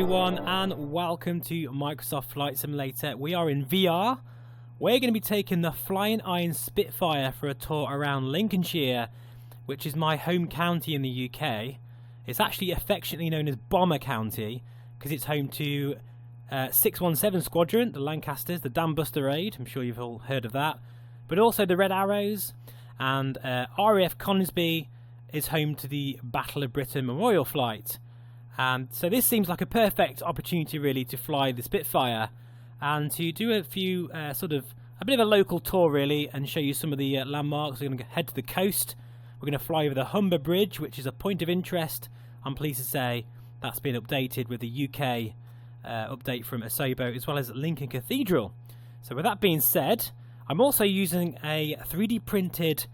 everyone, and welcome to Microsoft Flight Simulator. We are in VR. We're going to be taking the Flying Irons Spitfire for a tour around Lincolnshire, which is my home county in the UK. It's actually affectionately known as Bomber County because it's home to 617 Squadron, the Lancasters, the Dam Buster Raid. I'm sure you've all heard of that. But also the Red Arrows, and RAF Conisbee is home to the Battle of Britain Memorial Flight. And so this seems like a perfect opportunity really to fly the Spitfire and to do a few a bit of a local tour really, and show you some of the landmarks. We're going to head to the coast. We're going to fly over the Humber Bridge, which is a point of interest. I'm pleased to say that's been updated with the UK update from Asobo, as well as Lincoln Cathedral. So with that being said, I'm also using a 3D printed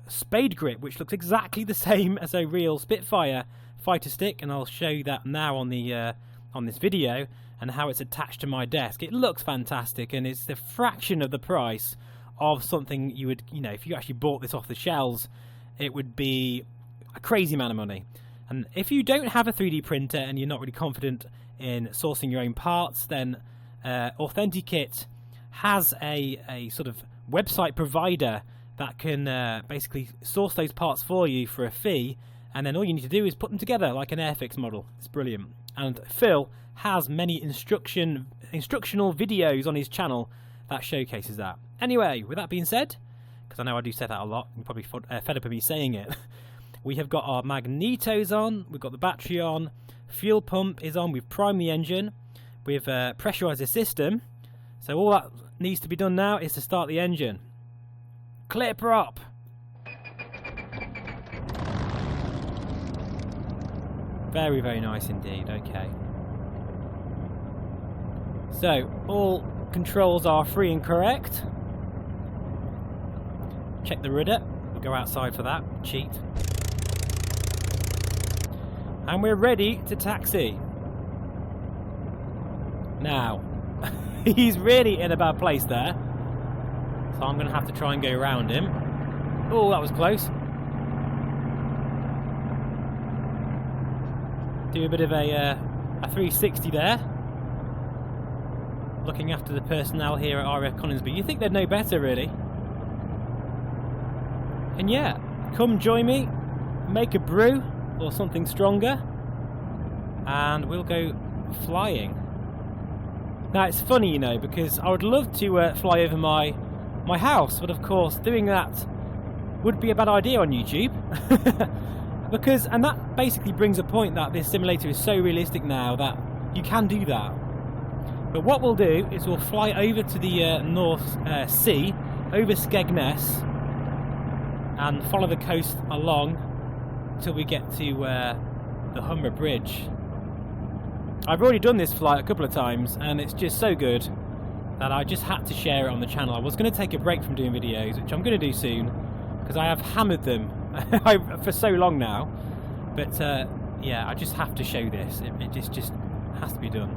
spade grip, which looks exactly the same as a real Spitfire fighter stick, and I'll show you that now on the on this video, and how it's attached to my desk. It looks fantastic, and it's a fraction of the price of something you would, if you actually bought this off the shelves, it would be a crazy amount of money. And if you don't have a 3D printer and you're not really confident in sourcing your own parts, then Authentikit has a sort of website provider that can basically source those parts for you for a fee, and then all you need to do is put them together like an Airfix model. It's brilliant. And Phil has many instructional videos on his channel that showcases that. Anyway, with that being said, because I know I do say that a lot, you're probably fed up of me saying it, we have got our magnetos on, we've got the battery on, fuel pump is on, we've primed the engine, we've pressurised the system, so all that needs to be done now is to start the engine. Clear prop! Very, very nice indeed. Okay. So, all controls are free and correct. Check the rudder. We'll go outside for that. Cheat. And we're ready to taxi. Now, he's really in a bad place there. So I'm going to have to try and go around him. Oh, that was close. Do a bit of a 360 there. Looking after the personnel here at RAF Conisbee. You think they'd know better, really. And yeah, come join me, make a brew or something stronger, and we'll go flying. Now it's funny, because I would love to fly over my house, but of course doing that would be a bad idea on YouTube. And that basically brings a point that this simulator is so realistic now that you can do that. But what we'll do is we'll fly over to the North Sea, over Skegness, and follow the coast along till we get to the Humber Bridge. I've already done this flight a couple of times, and it's just so good that I just had to share it on the channel. I was going to take a break from doing videos, which I'm going to do soon, because I have hammered them for so long now. But yeah, I just have to show this. It just has to be done.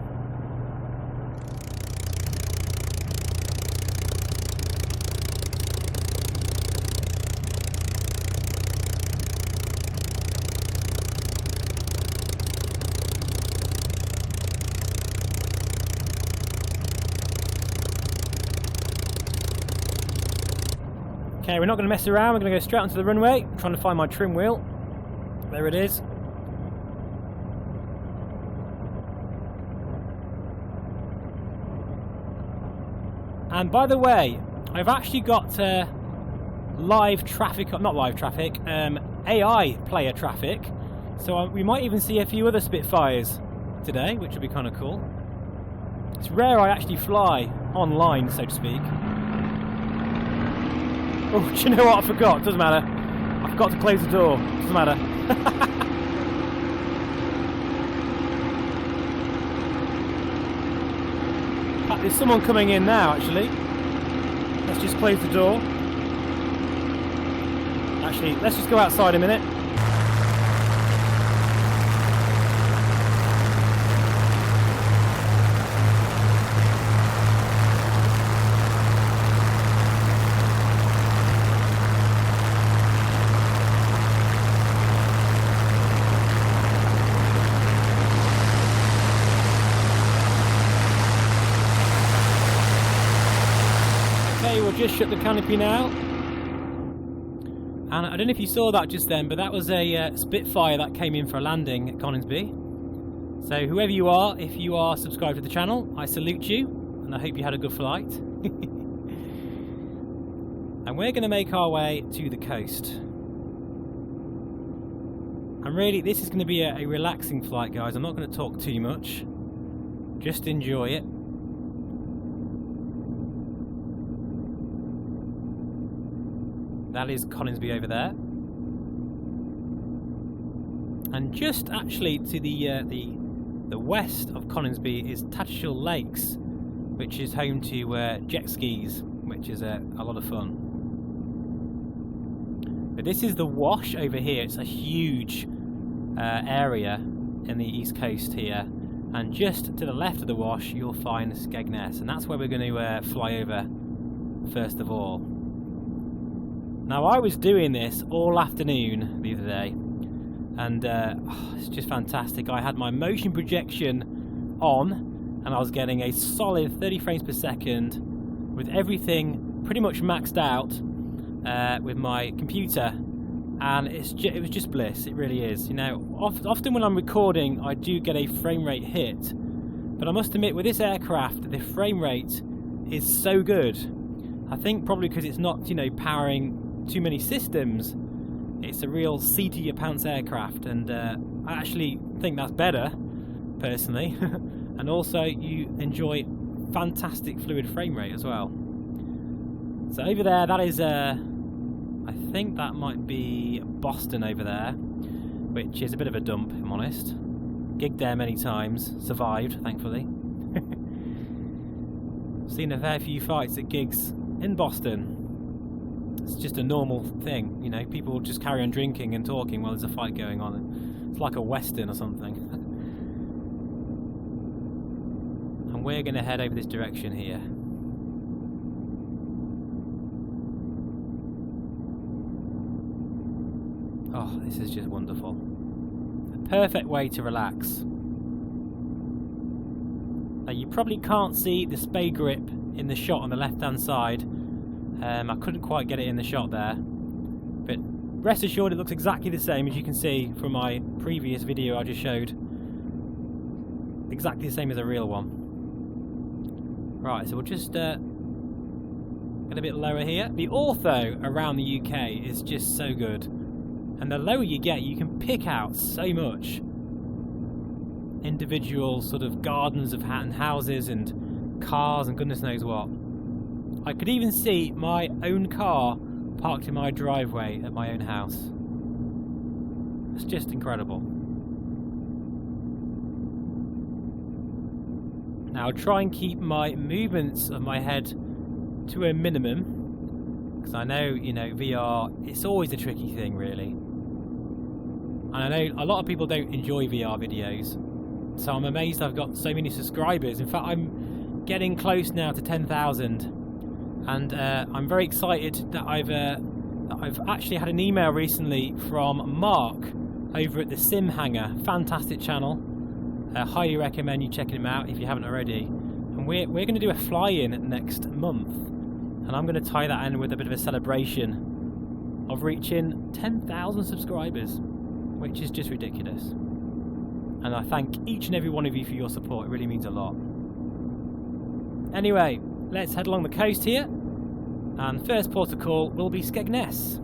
Okay, we're not going to mess around, we're going to go straight onto the runway. I'm trying to find my trim wheel. There it is. And by the way, I've actually got live traffic, not live traffic, AI player traffic. So we might even see a few other Spitfires today, which will be kind of cool. It's rare I actually fly online, so to speak. Oh, do you know what? I forgot. Doesn't matter. I forgot to close the door. Doesn't matter. In fact, there's someone coming in now, actually. Let's just close the door. Actually, let's just go outside a minute. just shut the canopy now. And I don't know if you saw that just then, but that was a Spitfire that came in for a landing at Coningsby. So whoever you are, if you are subscribed to the channel, I salute you, and I hope you had a good flight. And we're going to make our way to the coast. And really, this is going to be a relaxing flight, guys. I'm not going to talk too much. Just enjoy it. That is Coningsby over there. And just actually to the west of Coningsby is Takeoff Lakes, which is home to jet skis, which is a lot of fun. But this is the Wash over here. It's a huge area in the east coast here, and just to the left of the Wash you'll find Skegness, and that's where we're going to fly over first of all. Now, I was doing this all afternoon the other day, and it's just fantastic. I had my motion projection on, and I was getting a solid 30 frames per second with everything pretty much maxed out with my computer, and it was just bliss. It really is. You know, often when I'm recording I do get a frame rate hit, but I must admit with this aircraft the frame rate is so good. I think probably because it's not, you know, powering too many systems. It's a real seat of your pants aircraft, and I actually think that's better personally. And also you enjoy fantastic fluid frame rate as well. So over there, that is I think that might be Boston over there, which is a bit of a dump if I'm honest. Gigged there many times, survived thankfully. Seen a fair few fights at gigs in Boston. It's just a normal thing, you know, people just carry on drinking and talking while there's a fight going on. It's like a western or something. And we're going to head over this direction here. Oh, this is just wonderful. A perfect way to relax. Now, you probably can't see the spay grip in the shot on the left hand side. I couldn't quite get it in the shot there, but rest assured it looks exactly the same as you can see from my previous video I just showed. Exactly the same as a real one. Right, so we'll just get a bit lower here. The ortho around the UK is just so good, and the lower you get you can pick out so much. Individual sort of gardens of houses and cars and goodness knows what. I could even see my own car parked in my driveway at my own house. It's just incredible. Now I'll try and keep my movements of my head to a minimum, because I know, you know, VR, it's always a tricky thing really. And I know a lot of people don't enjoy VR videos, so I'm amazed I've got so many subscribers. In fact, I'm getting close now to 10,000. And I'm very excited that I've actually had an email recently from Mark over at the Sim Hangar. Fantastic channel. Highly recommend you checking him out if you haven't already. And we're going to do a fly-in next month, and I'm going to tie that in with a bit of a celebration of reaching 10,000 subscribers, which is just ridiculous. And I thank each and every one of you for your support. It really means a lot. Anyway, let's head along the coast here, and first port of call will be Skegness.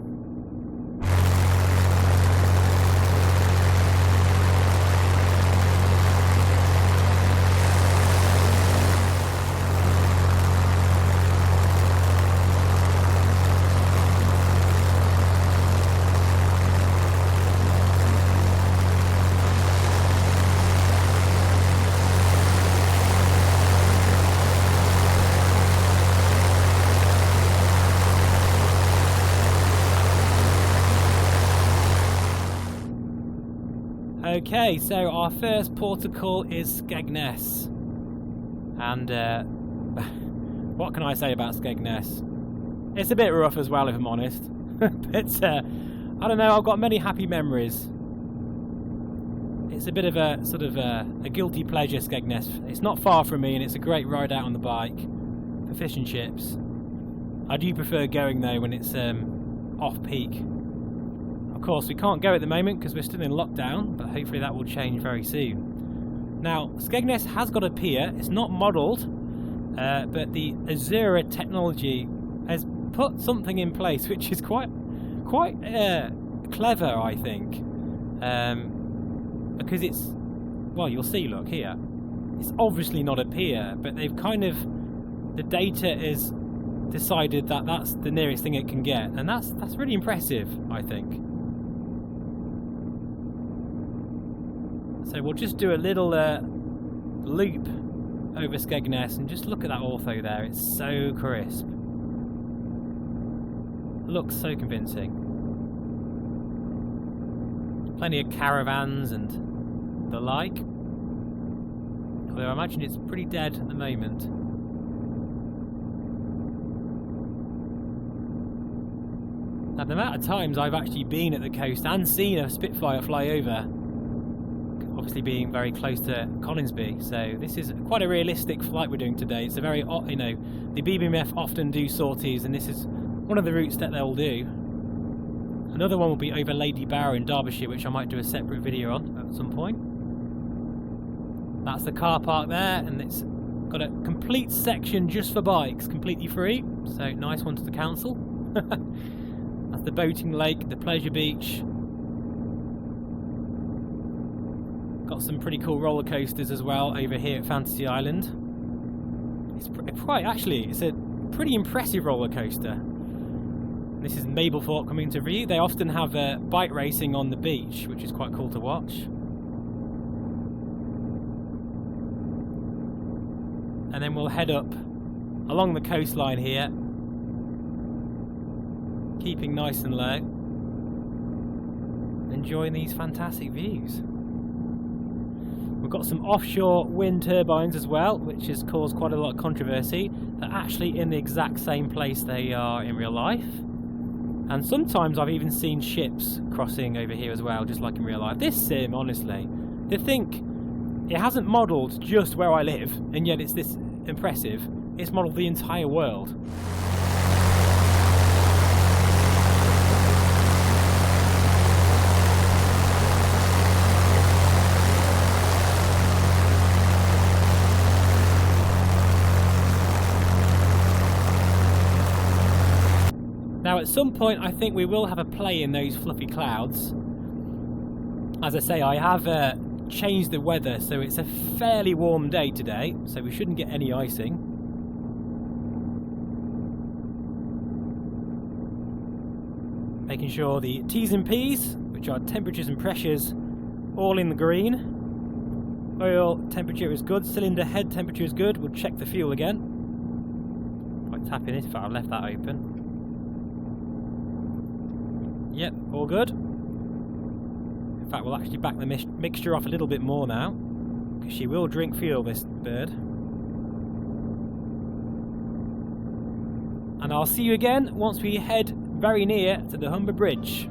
Okay, so our first port of call is Skegness, and what can I say about Skegness? It's a bit rough as well, if I'm honest, but I don't know, I've got many happy memories. It's a bit of a sort of a guilty pleasure, Skegness. It's not far from me, and it's a great ride out on the bike for fish and chips. I do prefer going though when it's off peak. Of course, we can't go at the moment because we're still in lockdown, but hopefully that will change very soon. Now, Skegness has got a pier. It's not modelled, but the Azura technology has put something in place which is quite clever, I think. Because it's, well, you'll see, look here. It's obviously not a pier, but they've kind of, the data is decided that that's the nearest thing it can get, and that's really impressive, I think. So we'll just do a little loop over Skegness and just look at that ortho there. It's so crisp. Looks so convincing. Plenty of caravans and the like. Although I imagine it's pretty dead at the moment. Now, the amount of times I've actually been at the coast and seen a Spitfire fly over, obviously being very close to Coningsby, so this is quite a realistic flight we're doing today. It's a very, you know, the BBMF often do sorties, and this is one of the routes that they'll do. Another one will be over Lady Bower in Derbyshire, which I might do a separate video on at some point. That's the car park there, and it's got a complete section just for bikes, completely free, so nice one to the council. That's the boating lake, the pleasure beach. Got some pretty cool roller coasters as well over here at Fantasy Island. It's it's a pretty impressive roller coaster. This is Mablethorpe coming to view. They often have bike racing on the beach, which is quite cool to watch. And then we'll head up along the coastline here, keeping nice and low, enjoying these fantastic views. We've got some offshore wind turbines as well, which has caused quite a lot of controversy. They're actually in the exact same place they are in real life. And sometimes I've even seen ships crossing over here as well, just like in real life. This sim, honestly, to think it hasn't modelled just where I live, and yet it's this impressive. It's modelled the entire world. Now at some point I think we will have a play in those fluffy clouds. As I say, I have changed the weather, so it's a fairly warm day today, so we shouldn't get any icing. Making sure the T's and P's, which are temperatures and pressures, all in the green. Oil temperature is good, cylinder head temperature is good. We'll check the fuel again. By tapping it, in fact I've left that open. Yep, all good. In fact, we'll actually back the mixture off a little bit more now, because she will drink fuel, this bird. And I'll see you again once we head very near to the Humber Bridge.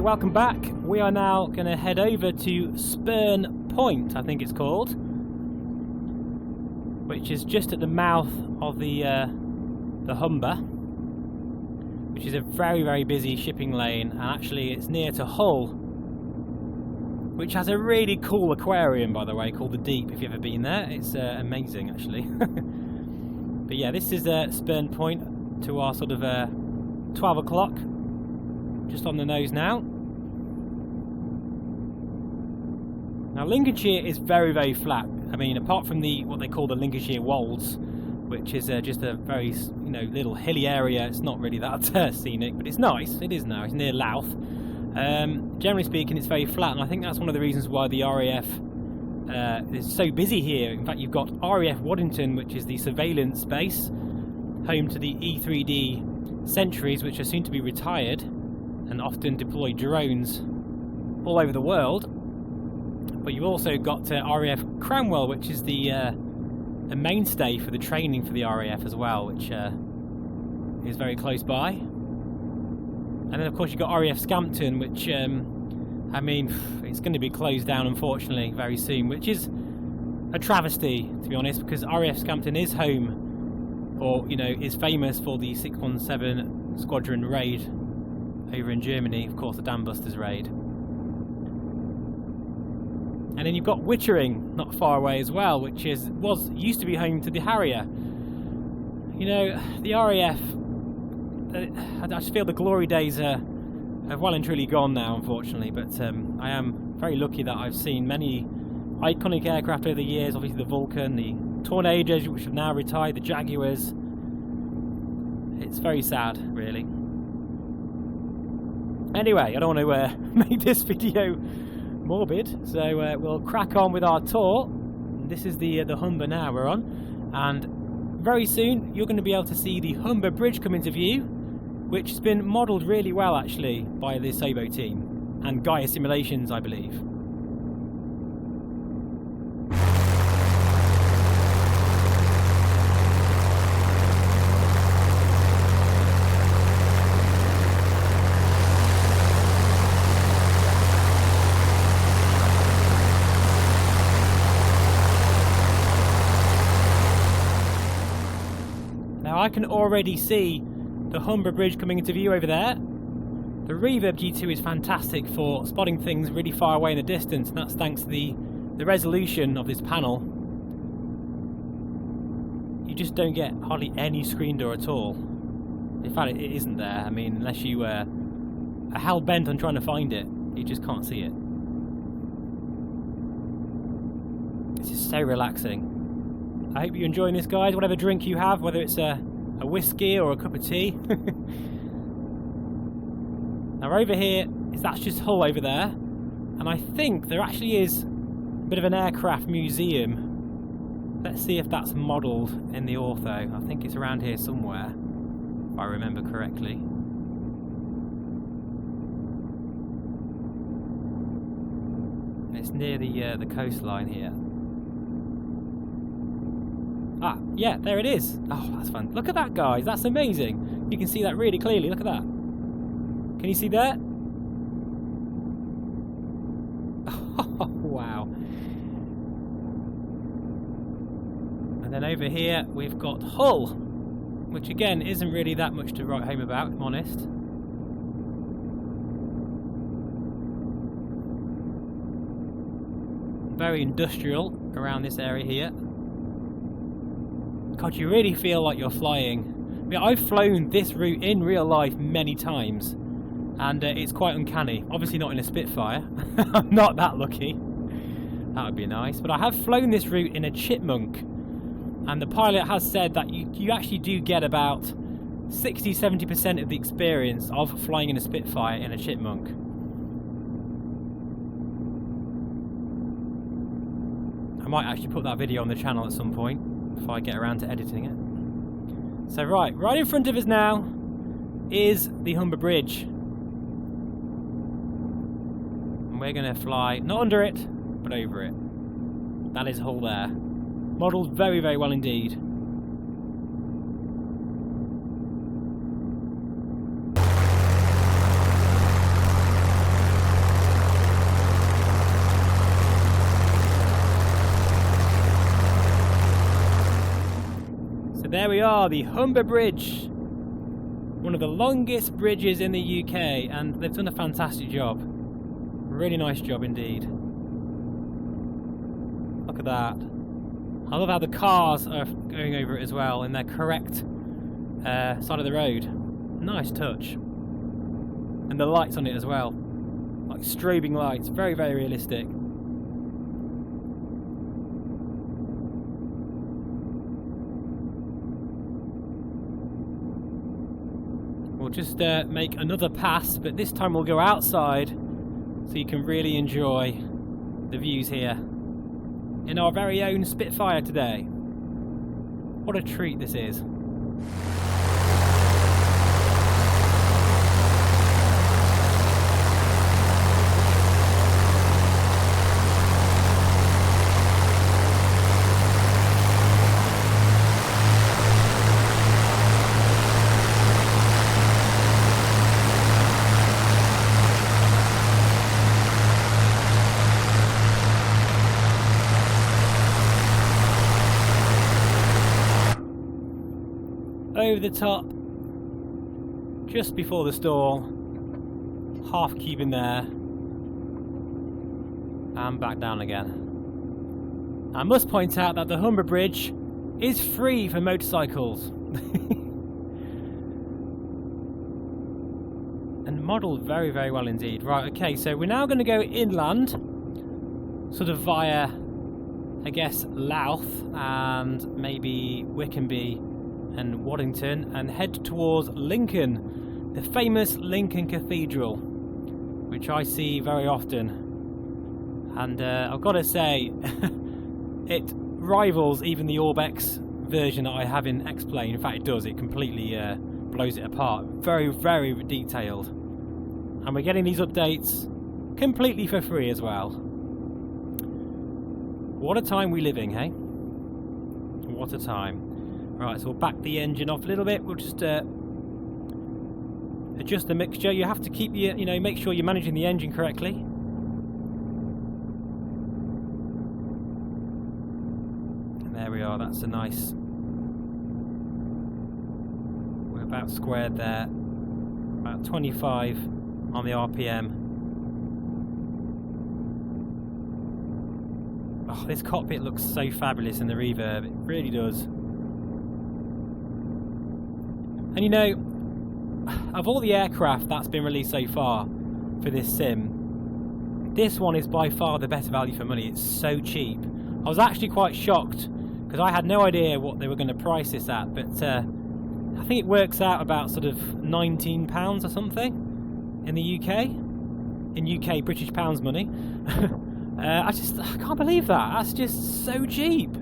Okay, welcome back. We are now going to head over to Spurn Point, I think it's called, which is just at the mouth of the Humber, which is a very, very busy shipping lane, and actually it's near to Hull, which has a really cool aquarium, by the way, called the Deep. If you've ever been there, it's amazing, actually. But yeah, this is Spurn Point to our sort of 12 o'clock, just on the nose now. Now Lincolnshire is very, very flat. I mean, apart from what they call the Lincolnshire Wolds, which is just a very, little hilly area. It's not really that scenic, but it's nice. It is now. It's near Louth. Generally speaking, it's very flat, and I think that's one of the reasons why the RAF is so busy here. In fact, you've got RAF Waddington, which is the surveillance base, home to the E3D Sentries, which are soon to be retired, and often deploy drones all over the world. But you've also got RAF Cranwell, which is the mainstay for the training for the RAF as well, which is very close by. And then of course you've got RAF Scampton, which I mean, it's going to be closed down unfortunately very soon, which is a travesty, to be honest, because RAF Scampton is home, or is famous for the 617 Squadron raid over in Germany, of course the Dam Busters raid. And then you've got Wittering, not far away as well, which used to be home to the Harrier. The RAF, I just feel the glory days are well and truly gone now, unfortunately. But I am very lucky that I've seen many iconic aircraft over the years. Obviously the Vulcan, the Tornadoes, which have now retired, the Jaguars. It's very sad, really. Anyway, I don't want to make this video morbid, so we'll crack on with our tour. This is the Humber now we're on, and very soon you're going to be able to see the Humber Bridge come into view, which has been modelled really well actually by the Sabo team and Gaia Simulations, I believe. I can already see the Humber Bridge coming into view over there. The Reverb G2 is fantastic for spotting things really far away in the distance, and that's thanks to the resolution of this panel. You just don't get hardly any screen door at all. In fact, it isn't there. I mean, unless you are hell-bent on trying to find it, you just can't see it. It's just so relaxing. I hope you're enjoying this, guys. Whatever drink you have, whether it's a whiskey or a cup of tea. Now over here, that's just Hull over there, and I think there actually is a bit of an aircraft museum. Let's see if that's modelled in the ortho. I think it's around here somewhere, if I remember correctly. It's near the coastline here. Ah, yeah, there it is. Oh, that's fun. Look at that, guys. That's amazing. You can see that really clearly. Look at that. Can you see that? Oh, wow. And then over here, we've got Hull, which again, isn't really that much to write home about, if I'm honest. Very industrial around this area here. God, you really feel like you're flying. I mean, I've flown this route in real life many times, and it's quite uncanny. Obviously not in a Spitfire. I'm not that lucky. That would be nice. But I have flown this route in a Chipmunk, and the pilot has said that you actually do get about 60-70% of the experience of flying in a Spitfire in a Chipmunk. I might actually put that video on the channel at some point, if I get around to editing it. So right in front of us now is the Humber Bridge. And we're going to fly, not under it, but over it. That is Hull there. Modelled very, very well indeed. But there we are, the Humber Bridge. One of the longest bridges in the UK, and they've done a fantastic job. Really nice job indeed. Look at that. I love how the cars are going over it as well in their correct side of the road. Nice touch. And the lights on it as well. Like strobing lights. Very, very realistic. We'll just make another pass, but this time we'll go outside so you can really enjoy the views here in our very own Spitfire today. What a treat this is. Over the top, just before the stall, half cube in there, and back down again. I must point out that the Humber Bridge is free for motorcycles. And modelled very, very well indeed. Right, okay, so we're now going to go inland, sort of via, I guess, Louth and maybe Wickenby and Waddington, and head towards Lincoln, the famous Lincoln Cathedral, which I see very often. And I've got to say, it rivals even the Orbex version that I have in X-Plane. In fact, it does. It completely blows it apart. Very, very detailed. And we're getting these updates completely for free as well. What a time we're living, hey? What a time. Right, so we'll back the engine off a little bit. We'll just adjust the mixture. You have to keep your, make sure you're managing the engine correctly. And there we are. That's a nice. We're about squared there. About 25 on the RPM. Oh, this cockpit looks so fabulous in the Reverb. It really does. And of all the aircraft that's been released so far for this sim, this one is by far the better value for money. It's so cheap. I was actually quite shocked because I had no idea what they were going to price this at, but I think it works out about sort of £19 or something in the UK, in UK British pounds money. I can't believe that. That's just so cheap.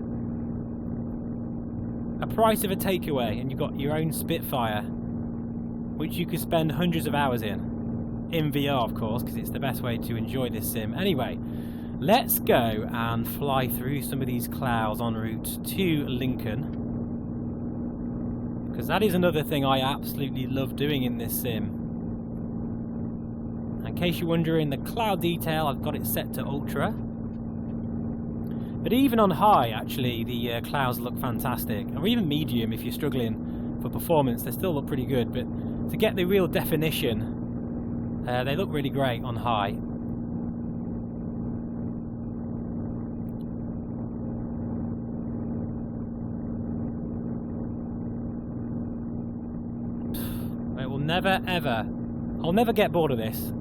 A price of a takeaway, and you've got your own Spitfire, which you could spend hundreds of hours in VR, of course, because it's the best way to enjoy this sim. Anyway, let's go and fly through some of these clouds en route to Lincoln, because that is another thing I absolutely love doing in this sim. In case you're wondering, the cloud detail, I've got it set to ultra. But even on high, actually, the clouds look fantastic. Or even medium, if you're struggling for performance, they still look pretty good. But to get the real definition, they look really great on high. It will never, ever... I'll never get bored of this.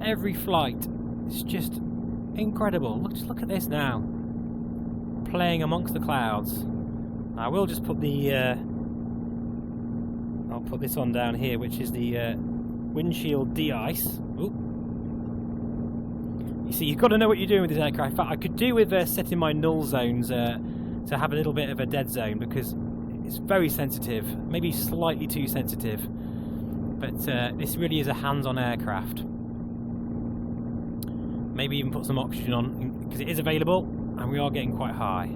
Every flight. It's just incredible. Just look at this now. Playing amongst the clouds. I will just put the I'll put this on down here, which is the windshield de-ice. Ooh. You see, you've got to know what you're doing with this aircraft. In fact, I could do with setting my null zones to have a little bit of a dead zone, because it's very sensitive, maybe slightly too sensitive. But this really is a hands-on aircraft. Maybe even put some oxygen on, because it is available, and we are getting quite high.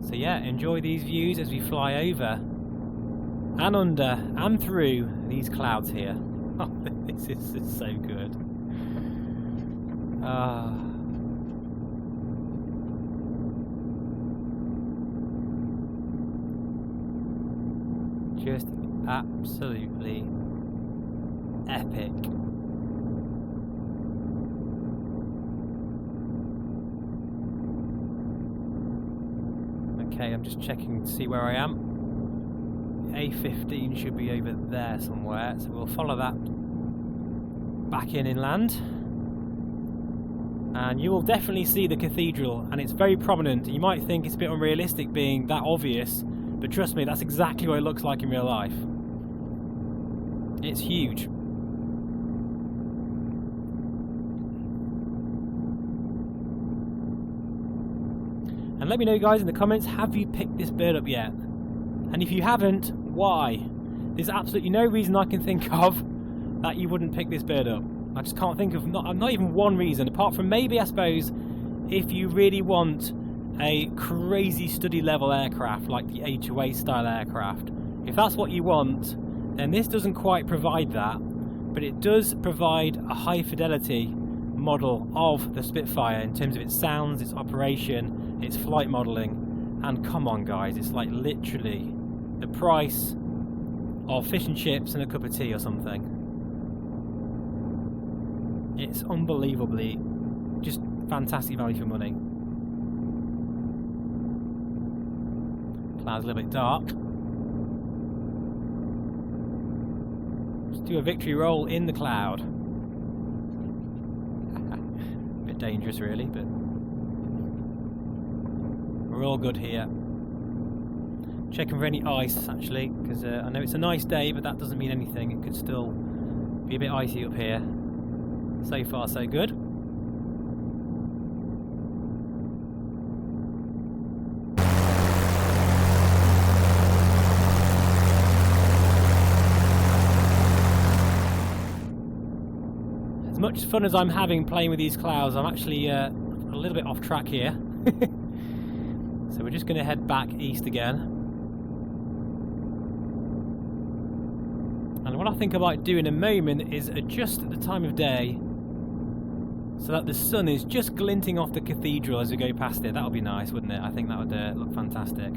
So yeah, enjoy these views as we fly over and under and through these clouds here. Oh, this is so good. Just absolutely epic. Okay, I'm just checking to see where I am. A15 should be over there somewhere, so we'll follow that back inland. And you will definitely see the cathedral, and it's very prominent. You might think it's a bit unrealistic being that obvious, but trust me, that's exactly what it looks like in real life. It's huge. And let me know, guys, in the comments, have you picked this bird up yet? And if you haven't, why? There's absolutely no reason I can think of that you wouldn't pick this bird up. I just can't think of not even one reason, apart from maybe, I suppose, if you really want a crazy study level aircraft like the HOA style aircraft. If that's what you want, then this doesn't quite provide that, but it does provide a high fidelity model of the Spitfire in terms of its sounds, its operation, its flight modelling. And come on, guys, it's like literally the price of fish and chips and a cup of tea or something. It's unbelievably just fantastic value for money. Cloud's a little bit dark. Let's do a victory roll in the cloud. Bit dangerous really, but we're all good here. Checking for any ice actually, because I know it's a nice day, but that doesn't mean anything. It could still be a bit icy up here. So far so good. As much fun as I'm having playing with these clouds, I'm actually a little bit off track here. So we're just going to head back east again. And what I think I might do in a moment is adjust the time of day so that the sun is just glinting off the cathedral as we go past it. That would be nice, wouldn't it? I think that would look fantastic.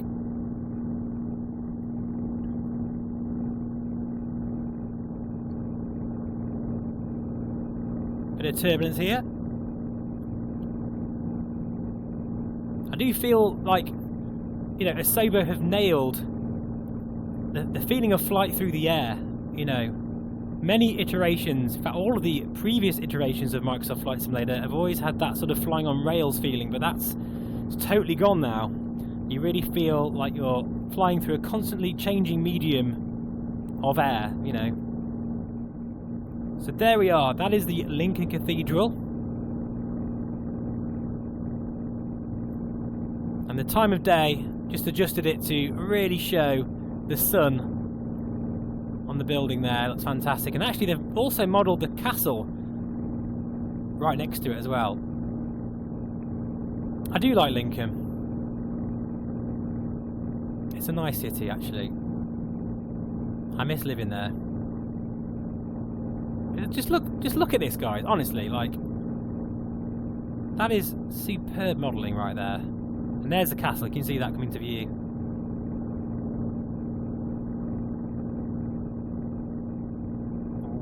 Bit of turbulence here. I do feel like, you know, Asobo have nailed the feeling of flight through the air. You know, many iterations, in fact all of the previous iterations of Microsoft Flight Simulator have always had that sort of flying on rails feeling, but it's totally gone now. You really feel like you're flying through a constantly changing medium of air, you know. So there we are, that is the Lincoln Cathedral. And the time of day, just adjusted it to really show the sun on the building there. It looks fantastic. And actually they've also modelled the castle right next to it as well. I do like Lincoln. It's a nice city actually. I miss living there. Just look at this, guys, honestly, like that is superb modelling right there. And there's the castle, you can see that coming to view.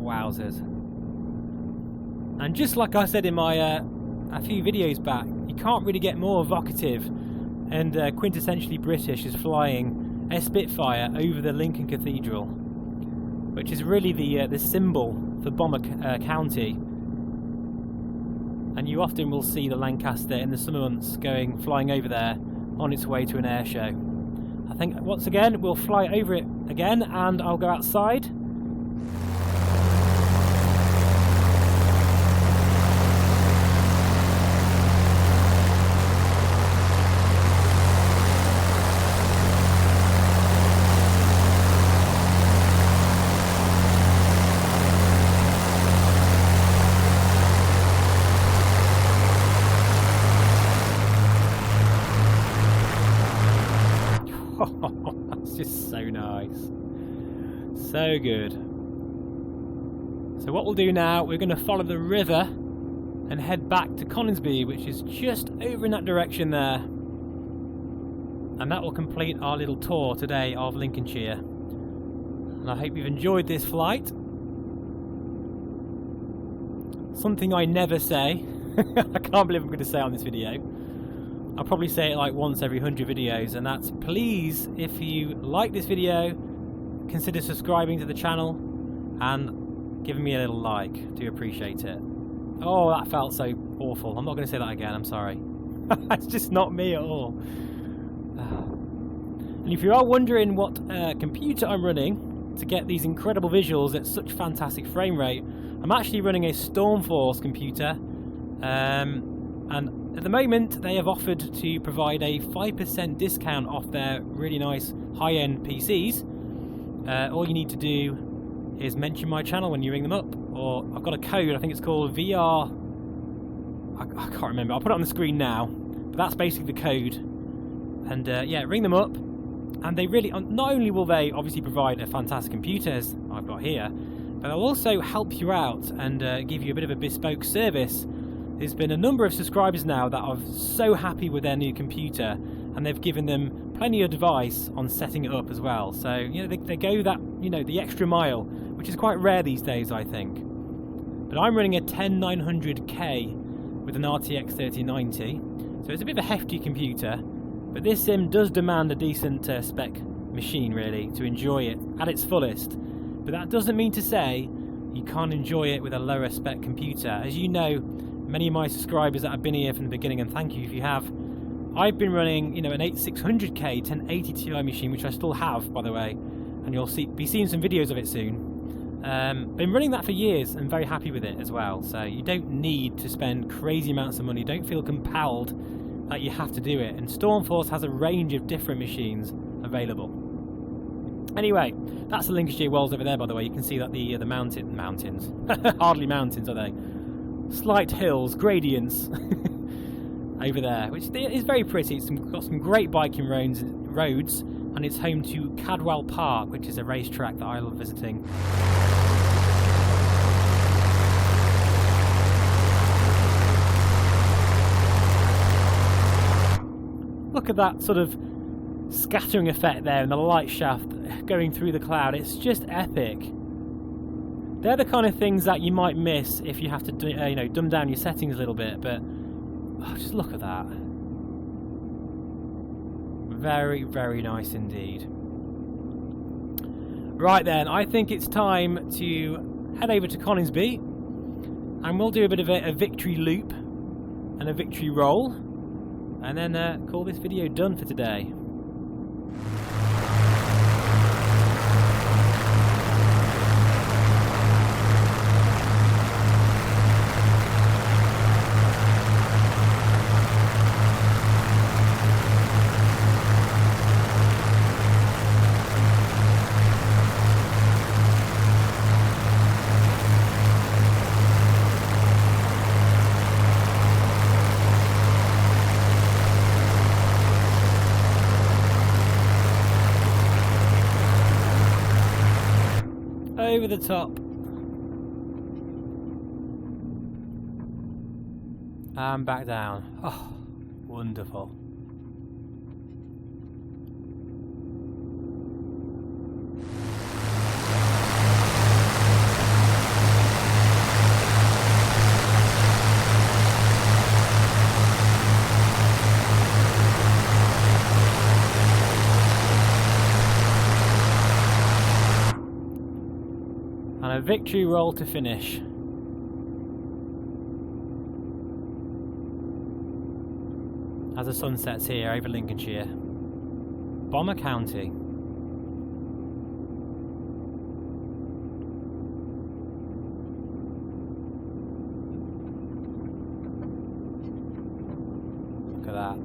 Wowzers. And just like I said in my a few videos back, you can't really get more evocative and quintessentially British as flying a Spitfire over the Lincoln Cathedral, which is really the symbol for Bomber County. And you often will see the Lancaster in the summer months flying over there on its way to an air show. I think once again we'll fly over it again and I'll go outside. That's just so nice. So good. So what we'll do now, we're going to follow the river and head back to Coningsby, which is just over in that direction there. And that will complete our little tour today of Lincolnshire. And I hope you've enjoyed this flight. Something I never say. I can't believe I'm going to say on this video. I'll probably say it like once every 100 videos, and that's please, if you like this video, consider subscribing to the channel and giving me a little like. Do appreciate it. Oh, that felt so awful. I'm not going to say that again, I'm sorry. It's just not me at all. And if you are wondering what computer I'm running to get these incredible visuals at such fantastic frame rate, I'm actually running a Stormforce computer, and at the moment they have offered to provide a 5% discount off their really nice high-end PCs. All you need to do is mention my channel when you ring them up, or I've got a code, I think it's called VR, I can't remember, I'll put it on the screen now, but that's basically the code. And yeah, ring them up, and they really, not only will they obviously provide a fantastic computer as I've got here, but they'll also help you out and give you a bit of a bespoke service. There's been a number of subscribers now that are so happy with their new computer, and they've given them plenty of advice on setting it up as well. So, you know, they go that, you know, the extra mile, which is quite rare these days, I think. But I'm running a 10900K with an RTX 3090, so it's a bit of a hefty computer. But this sim does demand a decent spec machine, really, to enjoy it at its fullest. But that doesn't mean to say you can't enjoy it with a lower spec computer. As you know, many of my subscribers that have been here from the beginning, and thank you if you have, I've been running, you know, an 8600K 1080 Ti machine, which I still have, by the way, and you'll be seeing some videos of it soon. Been running that for years and very happy with it as well. So you don't need to spend crazy amounts of money. Don't feel compelled that you have to do it, and Stormforce has a range of different machines available. Anyway, that's the Lincolnshire Wolds over there, by the way. You can see that the mountains, hardly mountains, are they? Slight hills, gradients over there, which is very pretty. It's got some great biking roads, and it's home to Cathedral Park, which is a racetrack that I love visiting. Look at that sort of scattering effect there and the light shaft going through the cloud. It's just epic. They're the kind of things that you might miss if you have to you know, dumb down your settings a little bit, but oh, just look at that. Very, very nice indeed. Right then, I think it's time to head over to Coningsby, and we'll do a bit of a victory loop and a victory roll, and then call this video done for today. Over the top. And back down. Oh, wonderful. And a victory roll to finish. As the sun sets here over Lincolnshire. Bomber County. Look at that.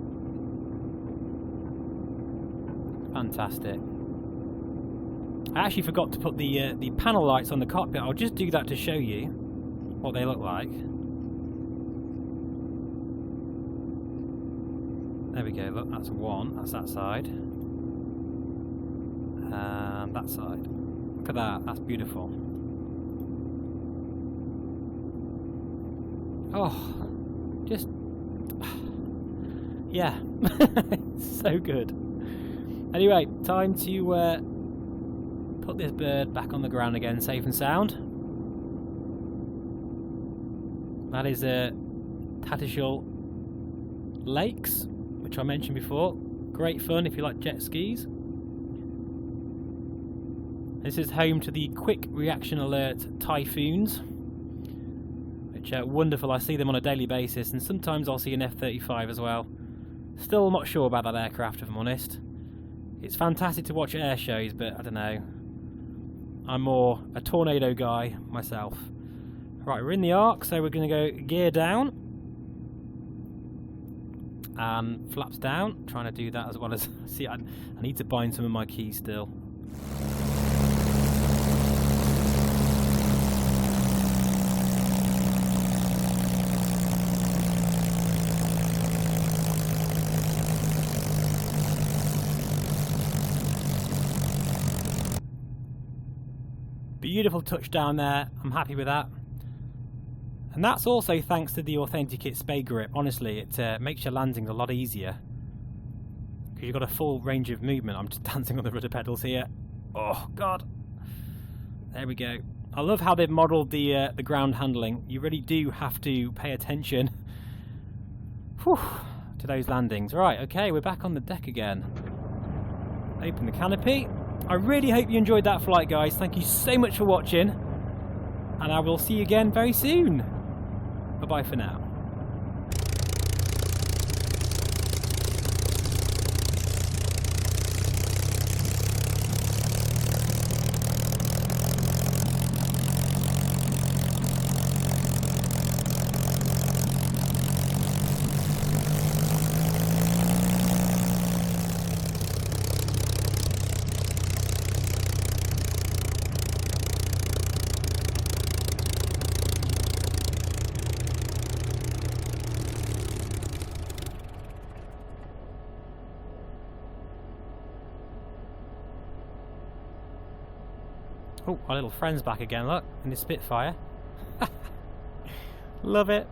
Fantastic. I actually forgot to put the panel lights on the cockpit. I'll just do that to show you what they look like. There we go, look, that's one, that's that side. And that side. Look at that, that's beautiful. Oh, just yeah, so good. Anyway, time to put this bird back on the ground again, safe and sound. That is Cathedral Lakes, which I mentioned before. Great fun if you like jet skis. This is home to the quick reaction alert typhoons, which are wonderful. I see them on a daily basis, and sometimes I'll see an F-35 as well. Still not sure about that aircraft, if I'm honest. It's fantastic to watch at air shows, but I don't know. I'm more a tornado guy myself. Right, we're in the arc, so we're going to go gear down and flaps down. Trying to do that as well as see. I need to bind some of my keys still. Beautiful touchdown there. I'm happy with that. And that's also thanks to the Authentic Spade grip. Honestly, it makes your landings a lot easier because you've got a full range of movement. I'm just dancing on the rudder pedals here. Oh God! There we go. I love how they've modelled the ground handling. You really do have to pay attention to those landings. Right, okay, we're back on the deck again. Open the canopy. I really hope you enjoyed that flight, guys. Thank you so much for watching, and I will see you again very soon. Bye-bye for now. Oh, our little friend's back again, look, in the Spitfire. Love it.